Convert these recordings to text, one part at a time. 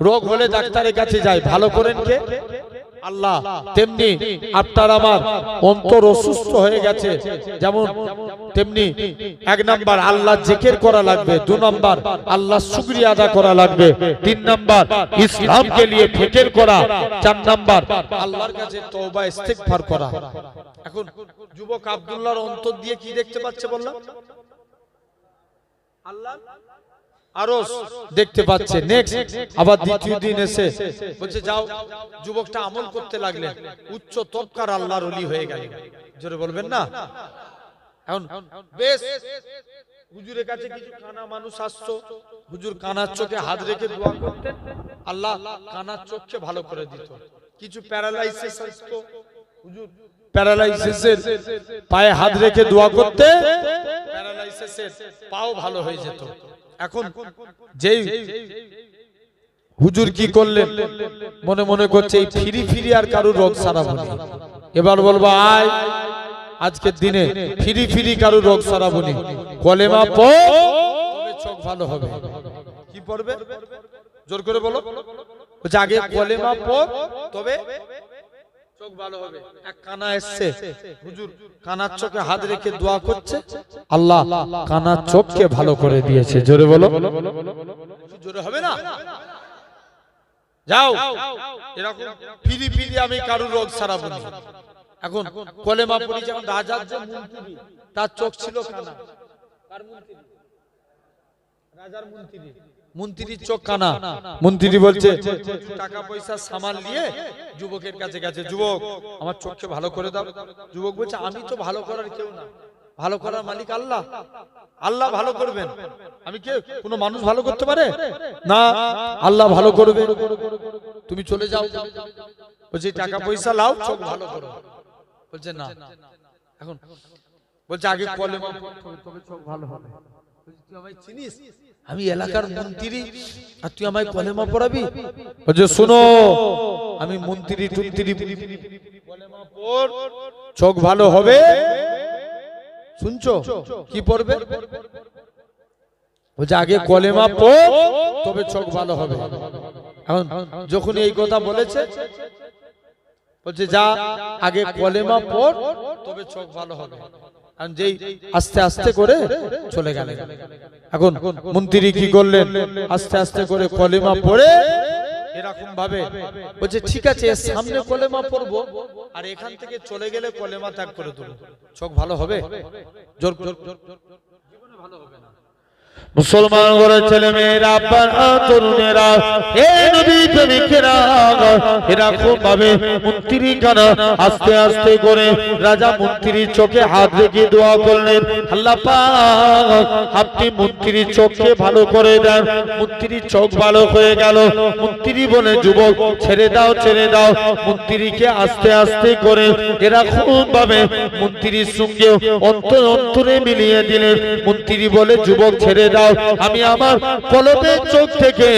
রোগ হলে ডাক্তারের কাছে যায়, ভালো করেন কে? আল্লাহ। তেমনি আপনার আমার অন্তর অসুস্থ হয়ে গেছে, যেমন তেমনি 1 নাম্বার আল্লাহ জিকির করা লাগবে, 2 নাম্বার আল্লাহ শুকরিয়া আদা করা লাগবে, 3 নাম্বার ইসলামকে নিয়ে ফিকির করা, 4 নাম্বার আল্লাহর কাছে তওবা ইস্তিগফার করা। এখন যুবক আব্দুল্লাহর অন্তর দিয়ে কি দেখতে পাচ্ছে বললাম? আল্লাহ আরশ দেখতে পাচ্ছে। নেক্সট আবার দ্বিতীয় দিন এসে বলছে যাও, যুবকটা আমল করতে লাগলেন, উচ্চ তবকার আল্লাহর ওলি হয়ে গেলেন। জোরে বলবেন না? এখন বেশ হুজুরের কাছে কিছু কানা মানুষ আসতো, হুজুর কানার চোখে হাত রেখে দোয়া করতেন, আল্লাহ কানার চোখকে ভালো করে দিত। কিছু প্যারালাইসিস আসতো, হুজুর প্যারালাইসিসের পায়ে হাত রেখে দোয়া করতে প্যারালাইসিসের পাও ভালো হয়ে যেত। এখন যেই হুজুর কি করলেন, মনে মনে করছে এই ফিরি ফিরি আর কারো রোগ সারাবো না। এবার বলবো আয়, আজকের দিনে ফিরি ফিরি কারো রোগ সারাবো না, কলেমা পড় তবে চোখ ভালো হবে। কি পড়বে? জোর করে বলো। বলছে আগে কলেমা পড় তবে চোখ ভালো হবে। এক কানা এসছে, হুজুর কানার চোখে হাত রেখে দোয়া করছে, আল্লাহ কানার চোখকে ভালো করে দিয়েছে। জোরে বলো। জোরে হবে না? যাও, এরকম ফিরি ফিরি আমি কারো রোগ সারাবো না। এখন কলেমা পড়ি, যেমন রাজার যে মন্ত্রী, তার চোখ ছিল কানা। কার মন্ত্রী? রাজার মন্ত্রী। মন্ত্রীর চোখ কানা। মন্ত্রী বলছে টাকা পয়সা সামাল নিয়ে যুবকের কাছে গেছে, যুবক আমার চোখকে ভালো করে দাও। যুবক বলছে আমি তো ভালো করার কেউ না, ভালো করার মালিক আল্লাহ। আল্লাহ ভালো করবেন, আমি কে? কোনো মানুষ ভালো করতে পারে না, আল্লাহ ভালো করবে। তুমি চলে যাও। বলছে টাকা পয়সা লাও, চোখ ভালো করো। বলছে না। এখন বলছে আগে কলেমা তবে চোখ ভালো হবে। তুই আমায় চিনিস? আমি এলাকার মন্ত্রী, আর তুই আমায় কলেমা পড়াবি? বলছে শোনো, আমি মন্ত্রী টুন্ত্রী, কলেমা পড় চোখ ভালো হবে। শুনছো? কি পড়বে? বলছে আগে কলেমা পড় তবে চোখ ভালো হবে। এখন যখন এই কথা বলেছে, বলছে যা আগে কলেমা পড় তবে চোখ ভালো হবে। আর যেই আস্তে আস্তে করে চলে গেলেন। এখন মন্ত্রী কি করলেন? আস্তে আস্তে করে কলেমা পড়ে এরকম ভাবে বলছে ঠিক আছে, সামনে কলেমা পড়বো, আর এখান থেকে চলে গেলে কলেমা ত্যাগ করে দেবো, চোখ ভালো হবে? জোর জীবনে ভালো হবে না। মুসলমান ঘরের ছেলে মেয়েরা, তরুণেরা, হে নবী প্রেমিকেরা, এরকম ভাবে মন্ত্রী কানা আস্তে আস্তে করে রাজা মন্ত্রীর চোখে হাত রেখে দোয়া করলেন, আল্লাহ পাক আপনি মন্ত্রীর চোখকে ভালো করে দেন। মন্ত্রীর চোখ ভালো হয়ে গেল। মন্ত্রী বলে যুবক ছেড়ে দাও, ছেড়ে দাও। মন্ত্রীকে আস্তে আস্তে করে এরকম ভাবে মন্ত্রীর সঙ্গে অন্তরে মিলিয়ে দিলেন। মন্ত্রী বলে যুবক ছেড়ে দাও, আমি আমার কলবের চোখ থেকে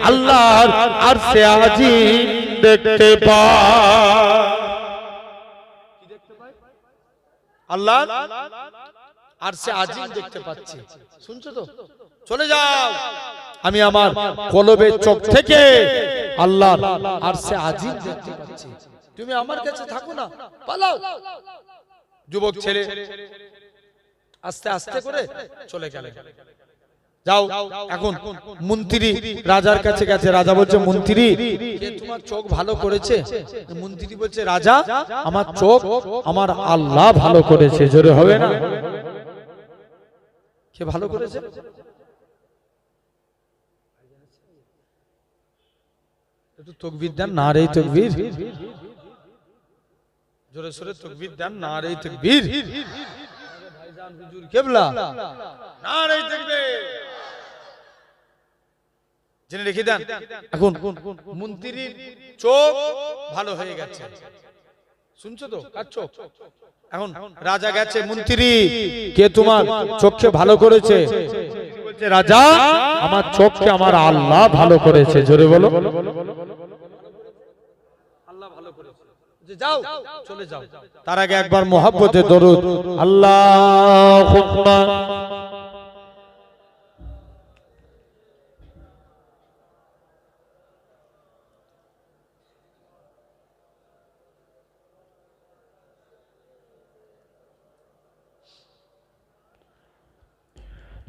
আল্লাহর আরশে আজিম দেখতে পাই। আল্লাহ আরশে আজিম দেখতে পাচ্ছি। শুনছো তো? চলে যাও, আমি আমার কলবের চোখ থেকে আল্লাহর আরশে আজিম দেখতে পাচ্ছি। তুমি আমার কাছে থাকো না, পালাও। যুবক ছেলে আস্তে আস্তে করে চলে গেল। যাও, এখন মন্ত্রী রাজার কাছে গেছে। রাজা বলছে মন্ত্রী, কে তোমার চোখ ভালো করেছে? মন্ত্রী বলছে রাজা, আমার চোখ আমার আল্লাহ ভালো করেছে। জোরে হবে না? কে ভালো করেছে? একটু তাকবীর দেন, নারে তাকবীর। জোরে সোরে তাকবীর দেন, নারে তাকবীর। ভাইজান হুজুর কিবলা, নারে তাকবীর। জেনে রেখে দেন। এখন মন্ত্রীর চোখ ভালো হয়ে গেছে। শুনছো তো? কার চোখ? এখন রাজা গেছে, মন্ত্রী কে তোমার চোখকে ভালো করেছে? বলছে রাজা, আমার চোখকে আমার আল্লাহ ভালো করেছে। জোরে বলো। আল্লাহ ভালো করেছে। যাও, চলে যাও। তার আগে একবার মুহাব্বতে দরুদ, আল্লাহুম্মা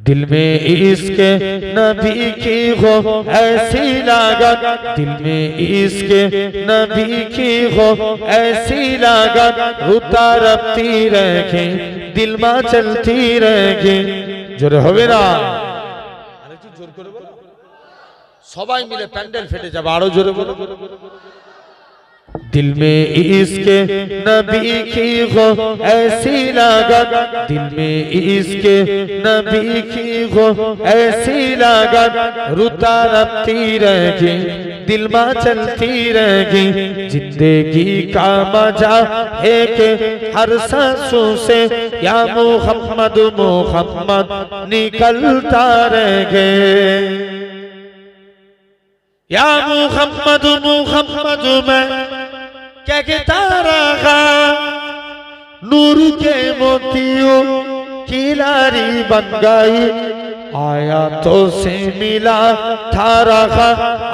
दिल में इश्क नबी की हो ऐसी लागत, दिल में इश्क नबी की हो ऐसी लागत, रुता रखती रखे दिल में चलती रहे। जोरे होबे ना, আরেকটু জোর করে বলো, সবাই মিলে প্যান্ডেল ফেটে যাবে, আরো জোরে বলো। दिल में इश्क नबी की हो ऐसी लागत, दिल में इश्क नबी की हो ऐसी लागत, रुता रखती रहे दिल में चलती रहे। जिंदगी का मजा है कि हर सांसों से या मोहम्मद मोहम्मद निकलता रहे, या मोहम्मद मोहम्मद में कहता रहा, नूर के मोतियों की लारी बन गई, आयातों से मिला था रहा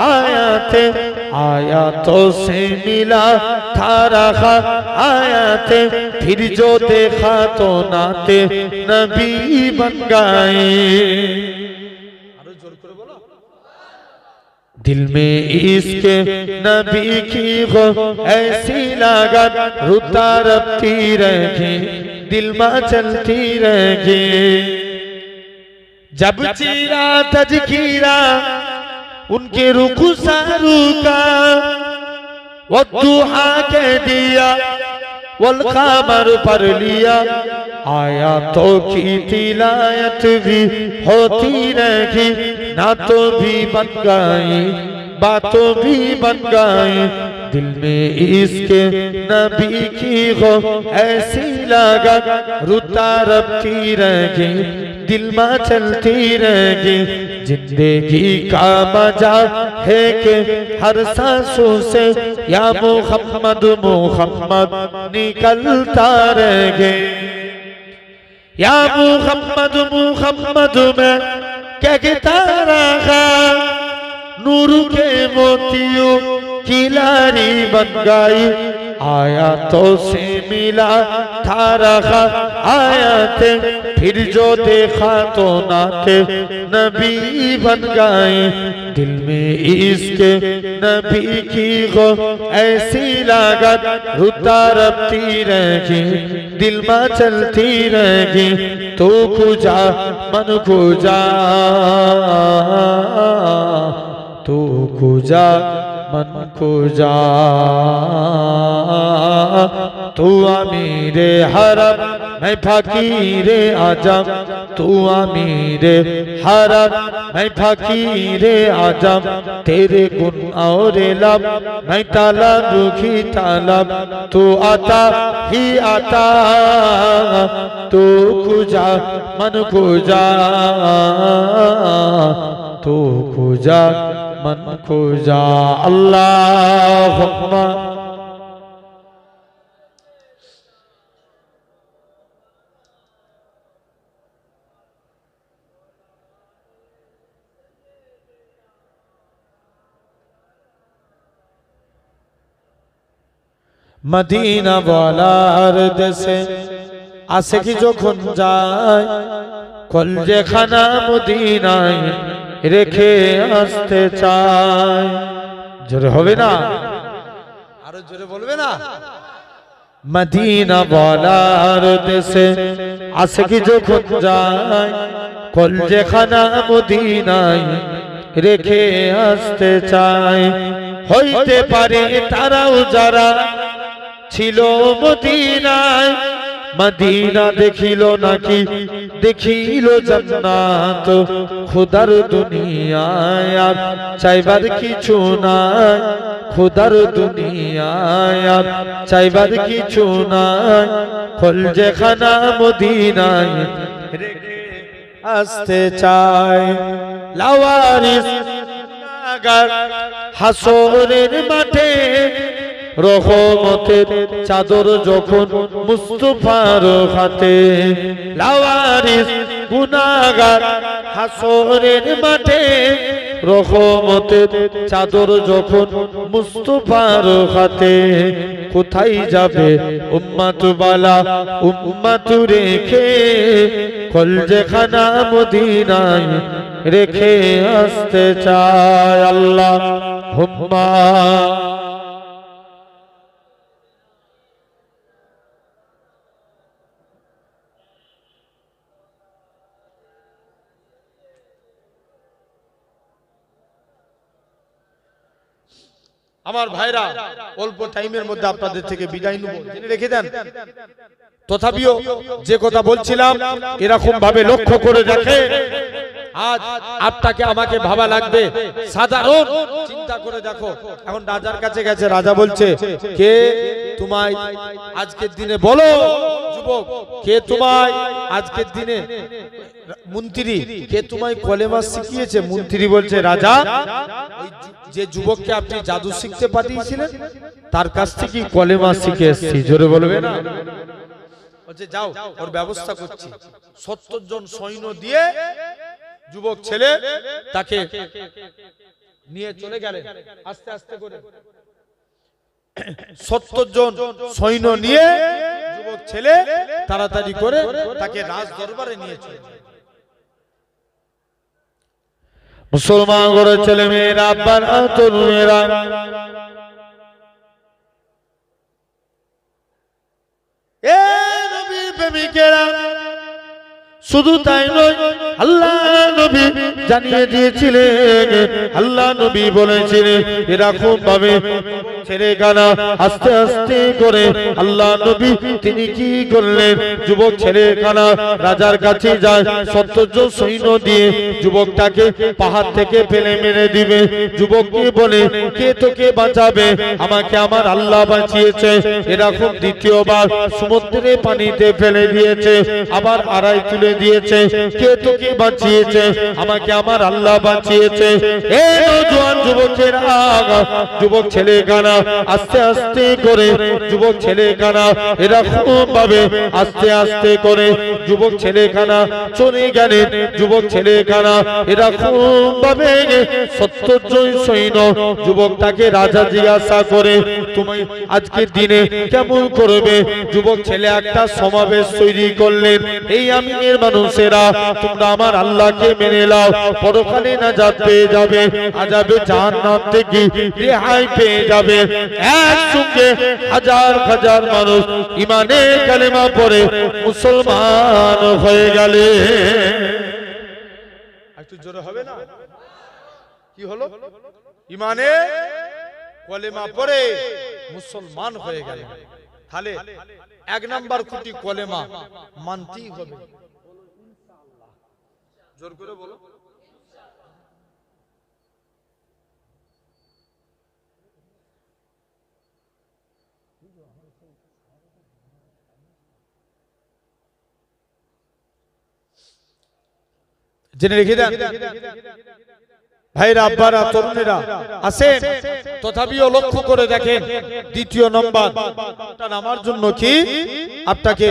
आयाते, आयातों से मिला था रहा आयाते, फिर जो देखा तो नाते नबी बन गए। दिल में इश्क नबी की हो ऐसी लागत, रुता रखती रहे दिल में चलती रहे। जब चीरा तज़किरा उनके रुखु सारू का, वो दुआ के दिया वल क़मर पर लिया, आयातों की तिलायत भी होती रही, ना तो भी बन गई बातों भी बन गई। दिल में इश्क नबी की हो ऐसी लागत, रुता रखती रहे दिल में चलती रहे। जिंदगी का मजा है कि हर सांसों से या मोहम्मद मोहम्मद निकलता रहे, या मोहम्मद मोहम्मद में कहता रहा, नूर के मोतियों की लारी बन गई, आयातों से मिला था रहा आयाते, फिर जो देखा तो नाते नबी बन गए। दिल में इश्क नबी की हो ऐसी लागत, रुता रखती रहे दिल में चलती रहे। तो खुजा मन खुजा, तो खुजा मन खुजा, तू अमीरे हरम मैं फकीरे आजम, तू अमीरे हरम मैं फकीरे आजम, तेरे गुण और लब मैं तलब की तलब, तू आता ही आता, तू खुजा मन खुजा, तू खुजा मन खुजा। अल्लाहुम्मा मदीना वालार देशे आशिकी যখন যায়, কলজেখানা মদিনায় রেখে আসতে চায়। জোরে হবে না, আরো জোরে বলবে না। মদিনা वालार দেশে আশিকি যখন যায়, কলজেখানা মদিনায় রেখে আসতে চায়। হইতে পারে তারাও যারা ছিল মদিনায়, मदीना देखिलो नाकी देखिलो जन्नात, खुदार दुनिया यार चाइबार किछु नाई, खुदार दुनिया यार चाइबार किछु नाई। कलजेखाना मदीनाय रेखे आसते चाय, लावारिस नागार हासरेर माठे, রহমতের চাদর যখন মুস্তাফার হাতে, লাওয়ারিস গুনাহগার হাসরের মাঠে, রহমতের চাদর যখন মুস্তাফার হাতে। কোথায় যাবে উম্মত বালা উম্মত রেখে কলজেখানা মদিনায় রেখে আসতে চায় আল্লাহ হুম্মা। আমার ভাইরা অল্প টাইমের মধ্যে আপনাদের থেকে বিদায় নেব, জেনে রেখে দেন। তথাপিও যে কথা বলছিলাম এরকম ভাবে লক্ষ্য করে দেখে, আজ আপনাকে আমাকে ভাবা লাগবে, সাধারণ চিন্তা করে দেখো। এখন রাজার কাছে গেছে, রাজা বলছে কে তোমায় আজকের দিনে বলো যুবক, কে তোমায় আজকের দিনে মন্ত্রী কে তোমায় কলেমা শিখিয়েছে? মন্ত্রী বলছে রাজা, ওই যে যুবককে আপনি জাদু শিখতে পাঠিয়েছিলেন তার কাছ থেকে কলেমা শিখে এসেছি। জোরে বলবে না? বলছে যাও, ওর ব্যবস্থা করছি। 70 জন সৈন্য দিয়ে যুবক ছেলে তাকে নিয়ে চলে গেলেন আস্তে আস্তে করে। 70 জন সৈন্য নিয়ে যুবক ছেলে তাড়াতাড়ি করে তাকে রাজ দরবারে নিয়ে চলে। মুসলমান ঘরে ছেলে মেয়েরা, আব্বারা, তরুণেরা, এ নবীর প্রেমিকেরা, শুধু তাই নয়, আল্লাহ নবী জানিয়ে দিয়েছিলেন, আল্লাহ নবী বলেছিলেন এরকম ভাবে ছেড়ে গানা আস্তে আস্তে করে আল্লাহ নবী তিনি কি করলেন, যুবক ছেড়ে গানা রাজার কাছে যায়, 70 জন সৈন্য দিয়ে যুবকটাকে পাহাড় থেকে ফেলে মেরে দিবে। যুবককে বলে কে তোকে বাঁচাবে? আমাকে আমার আল্লাহ বাঁচিয়েছে। এরকম দ্বিতীয়বার সমুদ্রে পানিতে ফেলে দিয়েছে, আবার আড়াই তুলে দিয়েছে। কে তোকে বাঁচিয়েছে? আমাকে আমার আল্লাহ বাঁচিয়েছে। এই নওজোয়ান যুবকেরা, যুবক ছেলে গানা আস্তে আস্তে করে, যুবক ছেলে গানা এরকম ভাবে আস্তে আস্তে করে যুবক ছেলে গানা চলে গেলেন। যুবক ছেলে গানা এরকম ভাবে 70 জন সৈন্য যুবকটাকে রাজা জিজ্ঞাসা করে তুমি আজকের দিনে কেমন করবে? যুবক ছেলে একটা সমাবেশ তৈরি করলেন, এই আমিনের মানুষেরা তোমরা আমার আল্লাহকে মেনে নাও, পরকালে নাজাত পেয়ে যাবে, আযাবে জাহান্নাম থেকে রেহাই পেয়ে যাবে। একসঙ্গে হাজার হাজার মানুষ ঈমানে কালেমা পড়ে মুসলমান হয়ে গেলে। একটু জোরে হবে না? কি হলো? ঈমানে কালেমা পড়ে মুসলমান হয়ে গেলে। তাহলে 1 নাম্বার খুঁটি কলেমা মানতেই হবে। জোর করে বলো। জেনে রেখে দেন ভাইরা, আব্বারা, তরুণেরা আসেন, তথাপিও লক্ষ্য করে দেখেন। দ্বিতীয় নম্বর আমার জন্য কি আপনাকে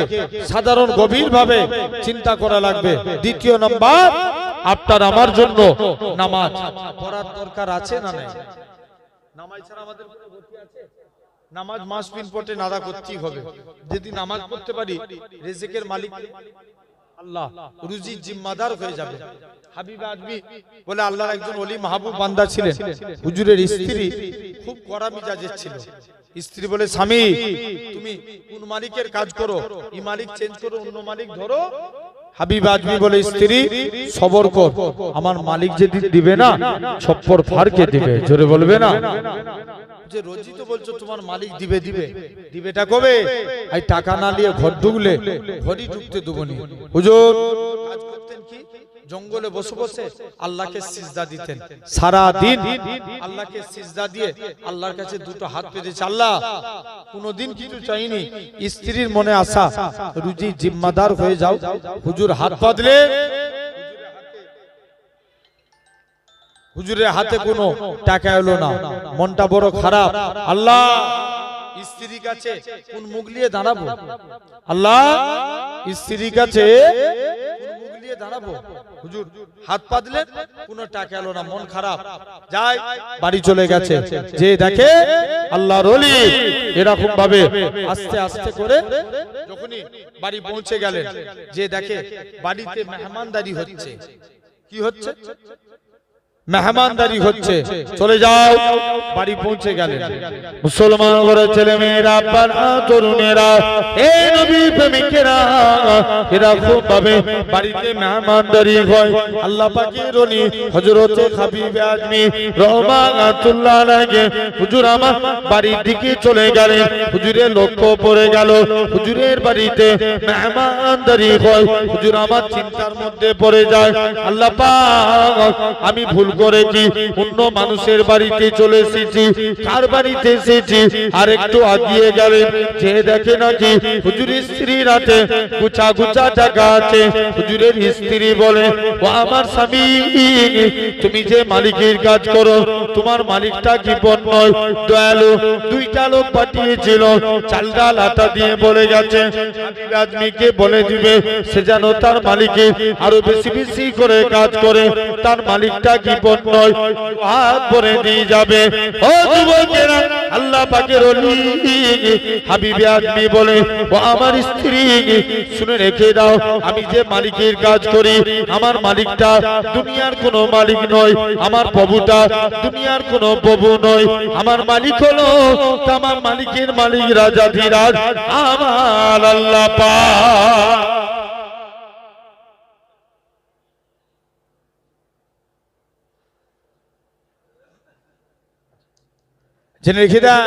সাধারণ গভীর ভাবে চিন্তা করা লাগবে। দ্বিতীয় নম্বর আপনার আমার জন্য নামাজ পড়ার দরকার আছে না নাই? নামাজ ছাড়া আমাদের কোনো গতি আছে? নামাজ মাস ইম্পর্টেন্ট আদা করতেই হবে। যদি নামাজ পড়তে পারি, রিজিকের মালিক আল্লাহ, রুজির জিম্মাদার হয়ে যাবে। হাবিব আদমি বলে আল্লাহর একজন ওলি মাহবুব বান্দা ছিলেন, হুজুরের স্ত্রী খুব কড়া মিজাজের ছিল। স্ত্রী বলে স্বামী তুমি কোন মালিকের কাজ করো, এই মালিক চেঞ্জ করো, অন্য মালিক ধরো। হাবিব আদমি বলে স্ত্রী সবর কর, আমার মালিক যেদিন দিবে না ছপ্পর ফাড়কে দিবে। জোরে বলবে না? যে রোজই তো বলছো তোমার মালিক দিবে দিবে, দিবেটা কবে? এই টাকা না নিয়ে ঘর ঢুকলে ঘরই ঢুকতে দেবনি। হুজুর কাজ করতেন কি? জঙ্গলে বসে বসে আল্লাহকে সিজদা দিতেন, সারা দিন আল্লাহকে সিজদা দিয়ে আল্লাহর কাছে দুটো হাত পেতেছে। আল্লাহ কোনদিন কিছু চাইনি, স্ত্রীর মনে আশা রুজি জিম্মাদার হয়ে যাও। হুজুর হাত বদলে, হুজুরের হাতে কোনো টাকা এলো না, মনটা বড় খারাপ। আল্লাহ স্ত্রীর কাছে কোন মুখ নিয়ে দাঁড়াবো? আল্লাহ স্ত্রীর কাছে কোন মুখ নিয়ে দাঁড়াবো? হুজুর হাত পা দিলেন, কোনো টাকা এলো না, মন খারাপ, যায় বাড়ি চলে গেছে। যে দেখে আল্লাহর ওলি এরকম ভাবে আস্তে আস্তে করে যখনই বাড়ি পৌঁছে গেলেন, যে দেখে বাড়িতে মেহমানদারি হচ্ছে। কি হচ্ছে? মেহমানদারি হচ্ছে। চলে যাও, বাড়ি পৌঁছে গেলেন। মুসলমান ঘরের ছেলে মেয়েরা, তরুণেরা, এই নবী প্রেমিকেরা এরকম ভাবে বাড়িতে মেহমানদারি হয়। আল্লাহ পাকের ওলি হযরতে হাবিবে আজমি রহমাতুল্লাহ আলাইহি হুজুর আমার বাড়ির দিকে চলে গেলেন। হুজুরের লক্ষ্য পড়ে গেল হুজুরের বাড়িতে মেহমানদারি হয়। হুজুর আমার চিন্তার মধ্যে পড়ে যায়, আল্লাহ পাক আমি ভুল করেছি, অন্য মানুষের বাড়িতে চলে এসেছি, কার বাড়িতে এসেছি? আর একটু আগিয়ে গেলেন, যে দেখে নাকি হুজুরের স্ত্রীর হাতে গুছা গুছা টাকা আছে। হুজুরের স্ত্রী বলে, ও আমার স্বামী, তুমি যে মালিকের কাজ করো, তোমার মালিকটা কি বন নয়? দয়ালু দুইটা লোক পাঠিয়েছিল, চাল ডাল আটা দিয়ে বলে গেছে আজমিকে বলে দিবে সে যেন তার মালিকের আরো বেশি বেশি করে কাজ করে, তার মালিকটা কি বন নয়, হাত ভরে দিয়ে যাবে। ও যুবকেরা, আল্লাহ পাকের ওলি হাবিবে আজমি বলে, ও আমার স্ত্রী শুনে রেখে দাও, আমি যে মালিকের কাজ করি, আমার মালিকটা দুনিয়ার কোনো মালিক নয়, আমার প্রভুটা দুনিয়ার কোনো প্রভু নয়, আমার মালিক হলো তামাম মালিকের মালিক, রাজাধিরাজ আমার আল্লাহ পাক। জেনে রেখে দেন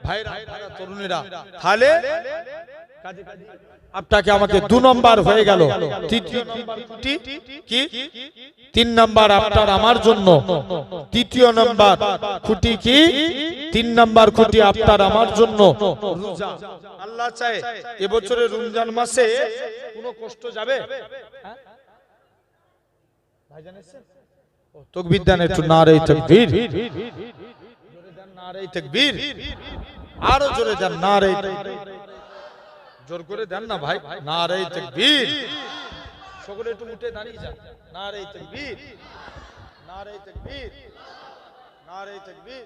ভাইরা, তরুণেরা, তাহলে আপনাকে আমাকে 2 নম্বর হয়ে গেল। তৃতীয় নম্বর কি? 3 নম্বর আপনার আমার জন্য। তৃতীয় নম্বর খুঁটি কি? 3 নম্বর খুঁটি আপনার আমার জন্য রোজা। আল্লাহ চায় এবছরে রমজান মাসে কোনো কষ্ট যাবে? ভাইজান এসেছেন? তাকবীর দেন একটু, নারে তাকবীর, নারে তাকবীর, আরো জোরে দেন, নারে জোর করে দেন না ভাই, নারে তাকবীর। সকলে একটু উঠে দাঁড়িয়ে যান, নারে তাকবীর, নারে তাকবীর, নারে তাকবীর।